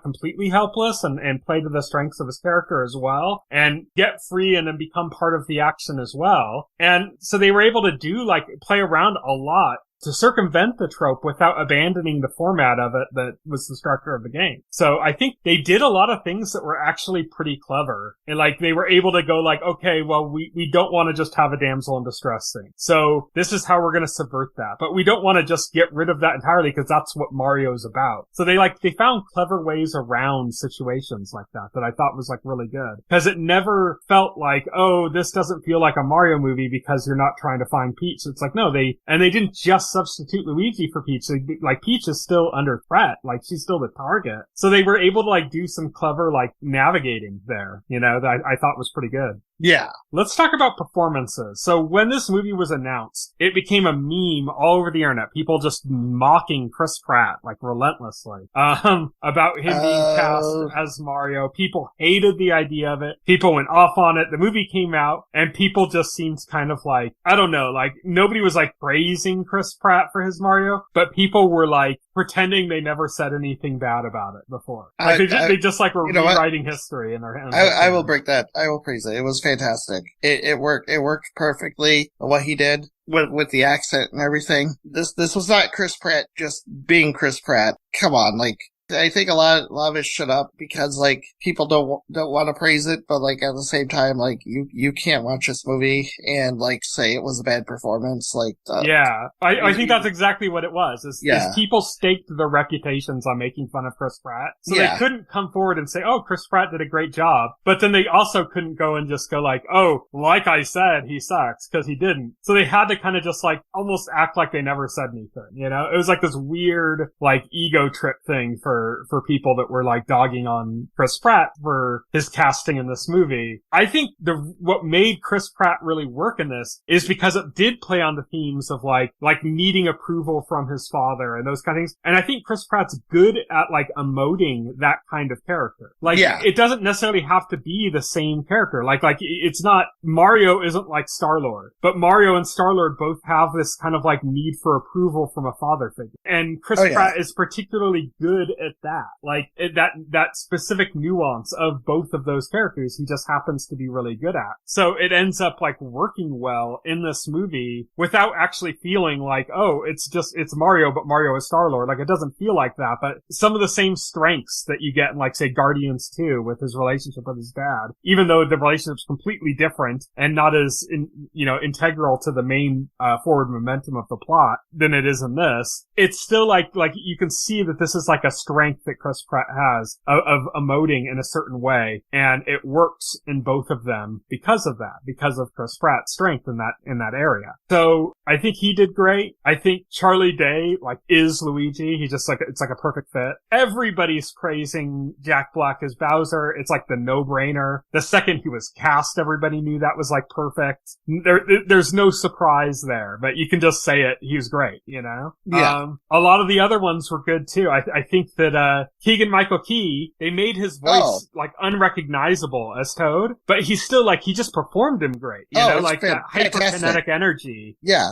completely helpless and play to the strengths of his character as well, and get free and then become part of the action as well. And so they were able to play around a lot to circumvent the trope without abandoning the format of it that was the structure of the game. So I think they did a lot of things that were actually pretty clever. And like they were able to go like, okay, well, we don't want to just have a damsel in distress thing. So this is how we're going to subvert that. But we don't want to just get rid of that entirely because that's what Mario's about. So they found clever ways around situations like that I thought was like really good. Because it never felt like, oh, this doesn't feel like a Mario movie because you're not trying to find Peach. It's like, no, they didn't just substitute Luigi for Peach. Like Peach is still under threat. Like she's still the target. So they were able to like do some clever like navigating there, you know, that I thought was pretty good. Yeah. Let's talk about performances. So when this movie was announced, it became a meme all over the internet. People just mocking Chris Pratt, like relentlessly, about him being cast as Mario. People hated the idea of it. People went off on it. The movie came out and people just seemed kind of like, I don't know, like nobody was like praising Chris Pratt for his Mario, but people were like pretending they never said anything bad about it before. Like they just like were rewriting history in their hands. I will break that. I will praise it. It was fantastic. It worked. It worked perfectly. What he did with the accent and everything. This was not Chris Pratt just being Chris Pratt. Come on, like I think a lot of it shut up because like people don't want to praise it, but like at the same time, like you can't watch this movie and like say it was a bad performance. Like I think that's exactly what it was. Is people staked their reputations on making fun of Chris Pratt, so they couldn't come forward and say, "Oh, Chris Pratt did a great job," but then they also couldn't go and just go like, "Oh, like I said, he sucks," because he didn't. So they had to kind of just like almost act like they never said anything. You know, it was like this weird like ego trip thing for people that were like dogging on Chris Pratt for his casting in this movie. I think what made Chris Pratt really work in this is because it did play on the themes of like needing approval from his father and those kind of things. And I think Chris Pratt's good at like emoting that kind of character. Like it doesn't necessarily have to be the same character. Like it's not, Mario isn't like Star-Lord, but Mario and Star-Lord both have this kind of like need for approval from a father figure. And Chris Pratt is particularly good at that. Like that specific nuance of both of those characters, he just happens to be really good at. So it ends up like working well in this movie without actually feeling like, oh, it's Mario, but Mario is Star-Lord. Like it doesn't feel like that, but some of the same strengths that you get in like say Guardians 2 with his relationship with his dad, even though the relationship's completely different and not as integral to the main forward momentum of the plot than it is in this, it's still like you can see that this is like a strength that Chris Pratt has of emoting in a certain way, and it works in both of them because of Chris Pratt's strength in that area. So I think he did great. I think Charlie Day like is Luigi. He just like, it's like a perfect fit. Everybody's praising Jack Black as Bowser. It's like the no-brainer. The second he was cast, everybody knew that was like perfect. There's no surprise there, but you can just say it. He was great, you know? Yeah. A lot of the other ones were good too. I think that Keegan-Michael Key, they made his voice like unrecognizable as Toad, but he's still like, he just performed him great. You know, like that hyperkinetic energy. Yeah.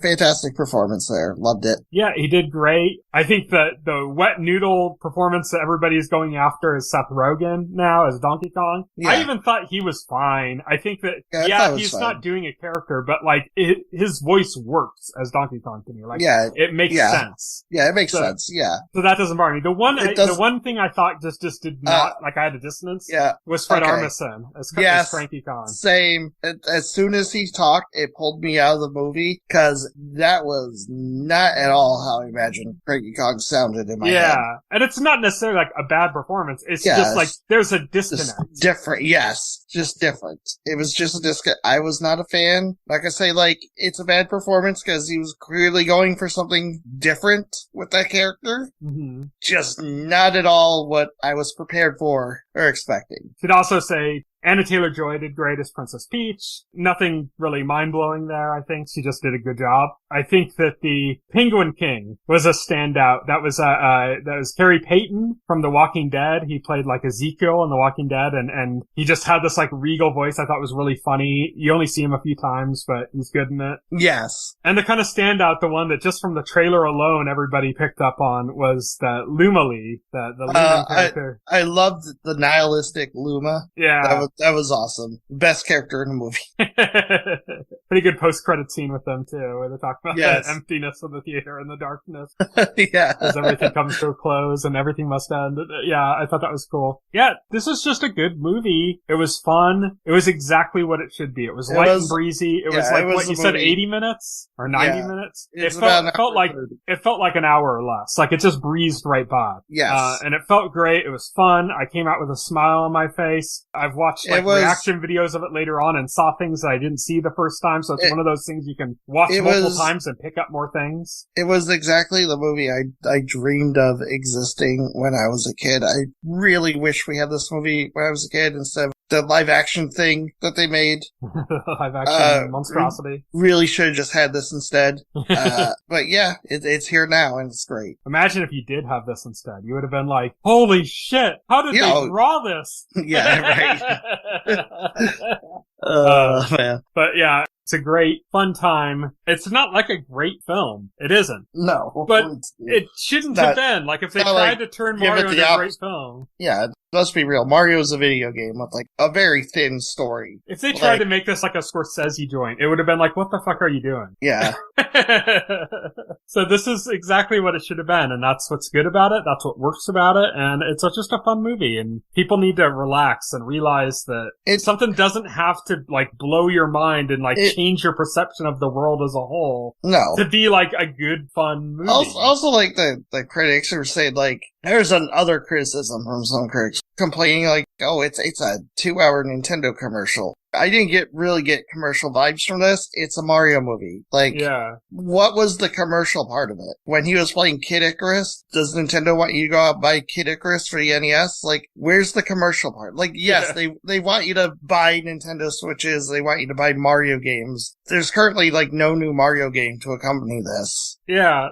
Fantastic performance there. Loved it. Yeah, he did great. I think that the wet noodle performance that everybody's going after is Seth Rogen now as Donkey Kong. Yeah. I even thought he was fine. I think that, he's not doing a character, but like his voice works as Donkey Kong to me. Like, it makes sense. Yeah, it makes sense. Yeah. So that doesn't bother me. The one thing I thought just did not, like I had a dissonance, was Fred Armisen as Cranky Kong. Same. As soon as he talked, it pulled me out of the movie, because that was not at all how I imagined Cranky Kong sounded in my head. Yeah. And it's not necessarily like a bad performance. It's just like, there's a disconnect. Different. Yes. Just different. It was just a disconnect. I was not a fan. Like I say, like, it's a bad performance because he was clearly going for something different with that character. Mm-hmm. Just not at all what I was prepared for or expecting. Should also say, Anna Taylor-Joy did great as Princess Peach. Nothing really mind-blowing there, I think. She just did a good job. I think that the Penguin King was a standout. That was Carrie Payton from The Walking Dead. He played like Ezekiel in The Walking Dead, and he just had this like regal voice I thought was really funny. You only see him a few times, but he's good in it. Yes. And the kind of standout, the one that just from the trailer alone everybody picked up on, was the Luma Lee, the Luma character. I loved the nihilistic Luma. Yeah. That was awesome. Best character in the movie. Pretty good post-credit scene with them, too, where they talk about the emptiness of the theater and the darkness. Yeah. As everything comes to a close and everything must end. Yeah, I thought that was cool. Yeah, this was just a good movie. It was fun. It was exactly what it should be. It was light and breezy. It was like what you said, 80 minutes? Or 90 minutes? It felt like an hour or less. Like, it just breezed right by. Yes. And it felt great. It was fun. I came out with a smile on my face. I've watched reaction videos of it later on and saw things that I didn't see the first time, so it's one of those things you can watch multiple times and pick up more things. It was exactly the movie I dreamed of existing when I was a kid. I really wish we had this movie when I was a kid instead of the live action thing that they made. Live action monstrosity. Really should have just had this instead. But yeah, it's here now and it's great. Imagine if you did have this instead. You would have been like, holy shit, how did they draw this? Yeah, right. Man. But yeah, it's a great, fun time. It's not like a great film. It isn't. No. But it shouldn't have been. Like, if they tried to turn Mario into a great film. Yeah, let's be real, Mario's a video game with, like, a very thin story. If they tried to make this like a Scorsese joint, it would have been like, what the fuck are you doing? Yeah. So this is exactly what it should have been, and that's what's good about it, that's what works about it, and it's just a fun movie, and people need to relax and realize that something doesn't have to, like, blow your mind and, like, change your perception of the world as a whole. No. To be, like, a good, fun movie. Also, like, the critics are saying, like, there's another criticism from some critics complaining, like, oh, it's a 2-hour Nintendo commercial. I didn't really get commercial vibes from this. It's a Mario movie. Like, what was the commercial part of it? When he was playing Kid Icarus, does Nintendo want you to go out and buy Kid Icarus for the NES? Like, where's the commercial part? Like, yes, they want you to buy Nintendo Switches. They want you to buy Mario games. There's currently, like, no new Mario game to accompany this. Yeah,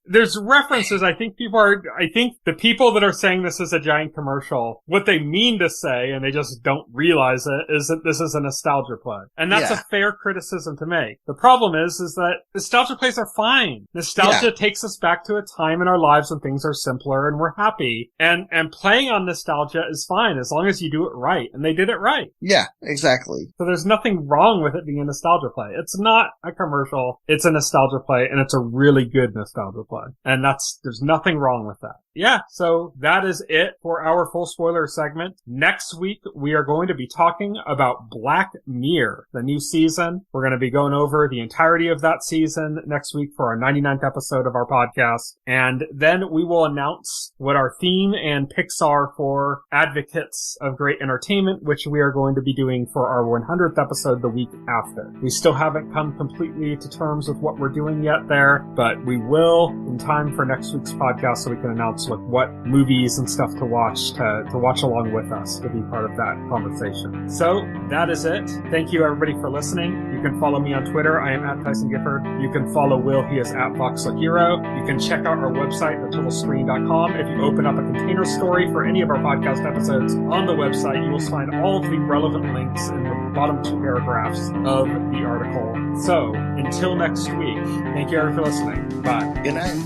there's references. I think the people that are saying this is a giant commercial, what they mean to say, and they just don't realize it, is that this is a nostalgia play. And that's a fair criticism to make. The problem is that nostalgia plays are fine. Nostalgia takes us back to a time in our lives when things are simpler and we're happy. And playing on nostalgia is fine as long as you do it right. And they did it right. Yeah, exactly. So there's nothing wrong with it being a nostalgia play. It's not a commercial. It's a nostalgia play, and it's a really good nostalgia play. And there's nothing wrong with that. Yeah, so that is it for our full spoiler segment. Next week, we are going to be talking about Black Mirror, the new season. We're going to be going over the entirety of that season next week for our 99th episode of our podcast. And then we will announce what our theme and picks are for Advocates of Great Entertainment, which we are going to be doing for our 100th episode the week after. We still haven't come completely to terms with what we're doing yet there, but we will in time for next week's podcast so we can announce what movies and stuff to watch along with us to be part of that conversation. So that is it. Thank you everybody for listening. You can follow me on Twitter. I am at Tyson Gifford. You can follow Will. He is at Voxel Hero. You can check out our website, thetotalscreen.com. If you open up a container story for any of our podcast episodes on the website, you will find all of the relevant links in the bottom 2 paragraphs of the article. So until next week, thank you everyone for listening. Bye. Good night.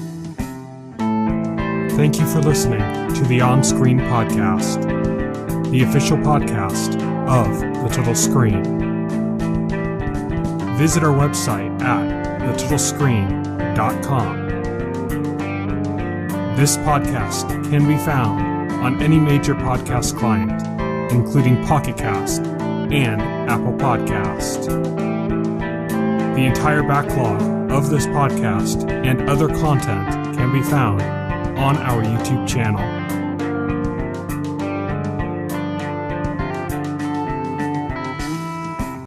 Thank you for listening to the OnScreen podcast, the official podcast of The Total Screen. Visit our website at thetotalscreen.com. This podcast can be found on any major podcast client, including Pocket Cast and Apple Podcast. The entire backlog of this podcast and other content can be found on our YouTube channel.